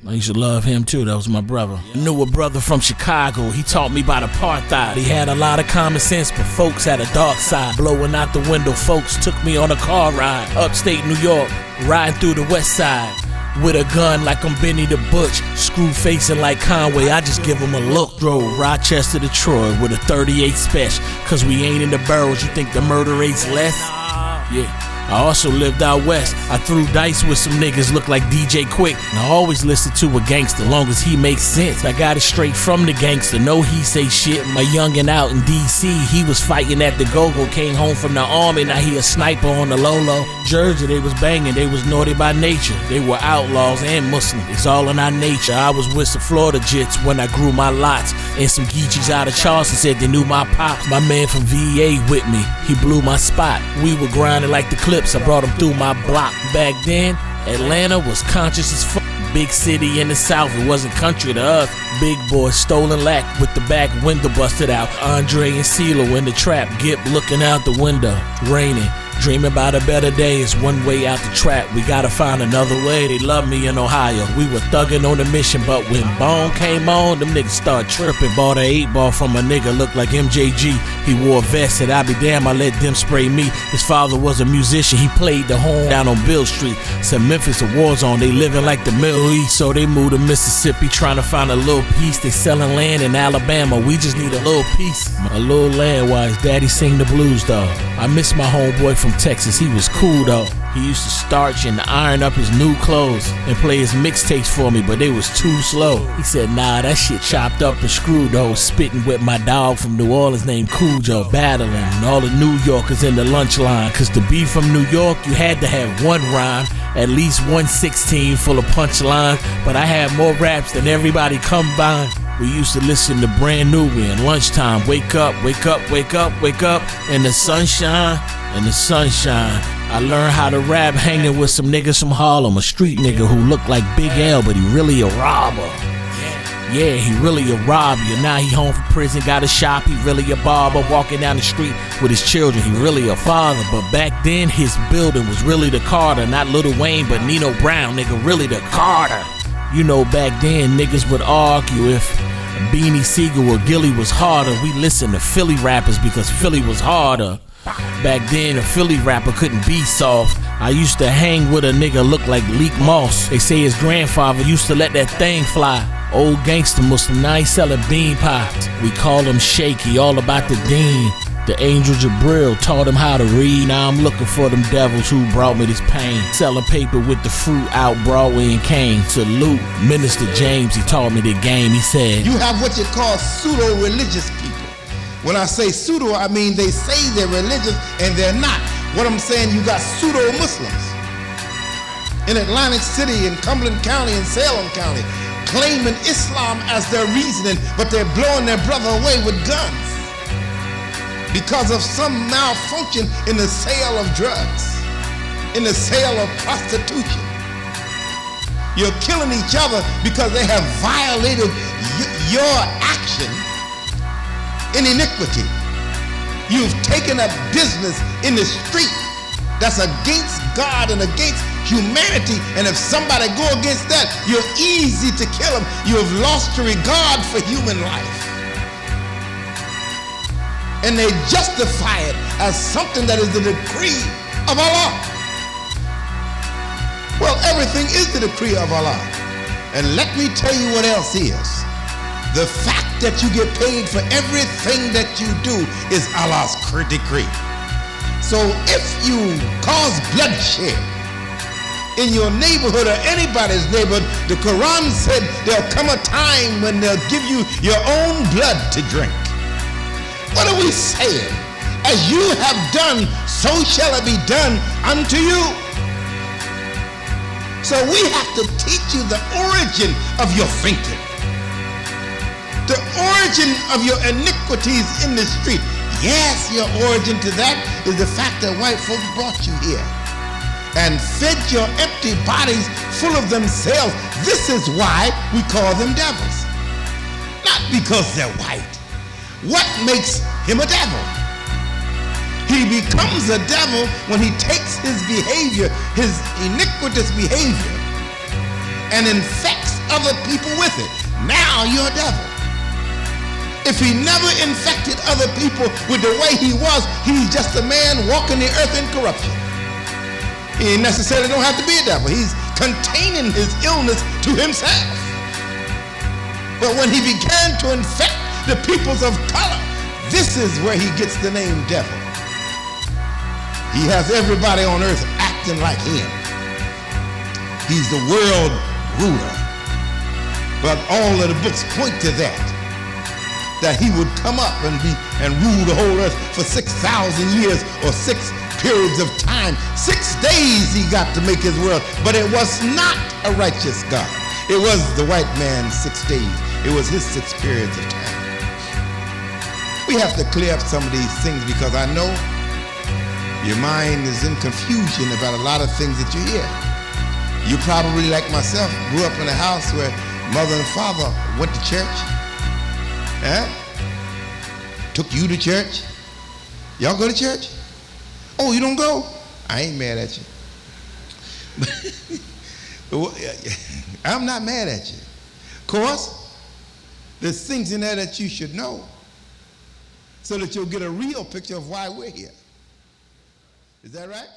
I used to love him too, that was my brother. I knew a brother from Chicago, he taught me about apartheid. He had a lot of common sense, but folks had a dark side. Blowing out the window, folks took me on a car ride. Upstate New York, riding through the west side. With a gun like I'm Benny the Butch, screw facing like Conway, I just give him a look. Drove Rochester to Troy with a 38 special. Cause we ain't in the barrels, you think the murder rate's less? Yeah. I also lived out west. I threw dice with some niggas look like DJ Quick. And I always listen to a gangster long as he makes sense. I got it straight from the gangster, no he say shit. My youngin' out in DC, he was fighting at the go-go. Came home from the army, now he a sniper on the low-low. Jersey, they was banging, they was naughty by nature. They were outlaws and Muslim, it's all in our nature. I was with some Florida jits when I grew my lots. And some Geechees out of Charleston said they knew my pops. My man from VA with me, he blew my spot. We were grinding like the Clips, I brought him through my block. Back then, Atlanta was conscious as fuck. Big city in the south, it wasn't country to us. Big boy stolen lack with the back window busted out. Andre and CeeLo in the trap, Gip looking out the window. Raining, dreaming about a better day. It's one way out the trap, we gotta find another way. They love me in Ohio, we were thugging on the mission. But when Bone came on, them niggas start tripping. Bought an 8-ball from a nigga, looked like MJG. He wore a vest, said I be damn, I let them spray me. His father was a musician, he played the horn down on Bill Street. Said Memphis a war zone, they living like the Middle East. So they moved to Mississippi, trying to find a little piece. They selling land in Alabama, we just need a little piece. A little land while his daddy sing the blues though. I miss my homeboy from Texas, he was cool though. He used to starch and iron up his new clothes and play his mixtapes for me, but they was too slow. He said, nah, that shit chopped up and screwed though. Spitting with my dog from New Orleans named Cujo, battling all the New Yorkers in the lunch line. Cause to be from New York, you had to have one rhyme, at least 116 full of punchlines. But I had more raps than everybody combined. We used to listen to Brand Nubian, lunchtime, wake up, wake up, wake up, wake up, in the sunshine, in the sunshine. I learned how to rap hanging with some niggas from Harlem, a street nigga who looked like Big L, but he really a robber. Yeah, he really a robber. Now he home from prison, got a shop, he really a barber. Walking down the street with his children, he really a father. But back then, his building was really the Carter. Not Lil Wayne, but Nino Brown, nigga, really the Carter. You know, back then, niggas would argue if Beanie Siegel or Gilly was harder. We listened to Philly rappers because Philly was harder. Back then, a Philly rapper couldn't be soft. I used to hang with a nigga look like Leek Moss. They say his grandfather used to let that thing fly. Old gangster Muslim, now he selling bean pies. We call him Shaky, all about the dean. The angel Jabril taught him how to read. Now I'm looking for them devils who brought me this pain. Selling paper with the fruit out Broadway and Kane. Salute Minister James, he taught me the game. He said, you have what you call pseudo-religious people. When I say pseudo, I mean they say they're religious and they're not. What I'm saying, you got pseudo-Muslims in Atlantic City, in Cumberland County, and Salem County, claiming Islam as their reasoning, but they're blowing their brother away with guns because of some malfunction in the sale of drugs, in the sale of prostitution. You're killing each other because they have violated your action in iniquity. You've taken up business in the street that's against God and against humanity, and if somebody go against that, you're easy to kill them. You have lost your regard for human life. And they justify it as something that is the decree of Allah. Well, everything is the decree of Allah. And let me tell you what else is. The fact that you get paid for everything that you do is Allah's decree. So if you cause bloodshed in your neighborhood or anybody's neighborhood, the Quran said there'll come a time when they'll give you your own blood to drink. What are we saying? As you have done, so shall it be done unto you. So we have to teach you the origin of your thinking, the origin of your iniquities in the street. Yes, your origin to that is the fact that white folks brought you here and fed your empty bodies full of themselves. This is why we call them devils. Not because they're white. What makes him a devil? He becomes a devil when he takes his behavior, his iniquitous behavior, and infects other people with it. Now you're a devil. If he never infected other people with the way he was, he's just a man walking the earth in corruption. He necessarily don't have to be a devil. He's containing his illness to himself. But when he began to infect the peoples of color, this is where he gets the name devil. He has everybody on earth acting like him. He's the world ruler. But all of the books point to that he would come up and rule the whole earth for 6,000 years or 6 periods of time. 6 days he got to make his world, but it was not a righteous God. It was the white man's 6 days. It was his 6 periods of time. We have to clear up some of these things because I know your mind is in confusion about a lot of things that you hear. You probably, like myself, grew up in a house where mother and father went to church. Took you to church. Y'all go to church? Oh, you don't go? I ain't mad at you. I'm not mad at you. Of course, there's things in there that you should know so that you'll get a real picture of why we're here. Is that right?